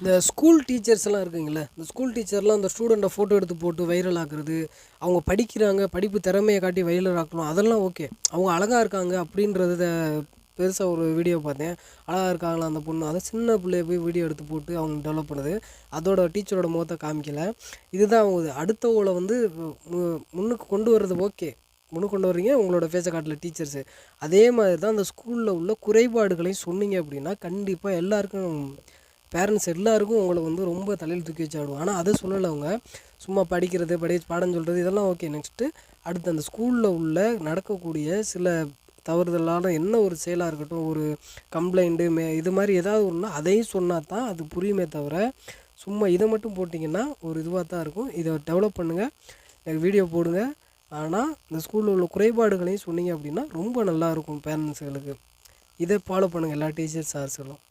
இந்த ஸ்கூல் டீச்சர்ஸ்லாம் இருக்குங்கள்ல, இந்த ஸ்கூல் டீச்சர்லாம் அந்த ஸ்டூடெண்ட்டை ஃபோட்டோ எடுத்து போட்டு வைரல் ஆக்குறது, அவங்க படிக்கிறாங்க, படிப்பு திறமையை காட்டி வைரல் ஆக்கணும் அதெல்லாம் ஓகே. அவங்க அழகா இருக்காங்க அப்படின்றத பெருசா ஒரு வீடியோ பார்த்தேன். அழகா இருக்காங்களா அந்த பொண்ணு, அதான் சின்ன பிள்ளைய போய் வீடியோ எடுத்து போட்டு அவங்க டெவலப் பண்ணுது. அதோட டீச்சரோட முகத்த காமிக்கல. இதுதான் அவங்க அடுத்தவங்கள வந்து முன்னுக்கு கொண்டு வர்றது ஓகே. முன்னுக்கு கொண்டு வர்றீங்க, உங்களோட ஃபேஸை காட்டல டீச்சர்ஸு. அதே மாதிரி தான் அந்த ஸ்கூலில் உள்ள குறைபாடுகளையும் சொன்னீங்க அப்படின்னா, கண்டிப்பாக எல்லாருக்கும் பேரண்ட்ஸ் எல்லாருக்கும் உங்களை வந்து ரொம்ப தலையில் தூக்கி வச்சு ஆடுவோம். ஆனால் அதை சொல்லலை அவங்க. சும்மா படிக்கிறது, பாடம் சொல்கிறது இதெல்லாம் ஓகே. நெக்ஸ்ட்டு அடுத்து அந்த ஸ்கூலில் உள்ள நடக்கக்கூடிய சில தவறுதலான என்ன ஒரு செயலாக இருக்கட்டும், ஒரு கம்ப்ளைண்ட்டு இது மாதிரி ஏதாவது ஒன்றுனா அதையும் சொன்னால் தான் அது புரியுமே தவிர, சும்மா இதை மட்டும் போட்டிங்கன்னா ஒரு இதுவாக தான் இருக்கும். இதை டெவலப் பண்ணுங்கள், எனக்கு வீடியோ போடுங்க. ஆனால் இந்த ஸ்கூலில் உள்ள குறைபாடுகளையும் சொன்னீங்க அப்படின்னா ரொம்ப நல்லாயிருக்கும் பேரண்ட்ஸுகளுக்கு. இதை ஃபாலோ பண்ணுங்கள் எல்லா டீச்சர்ஸ் சார்ஸுகளும்.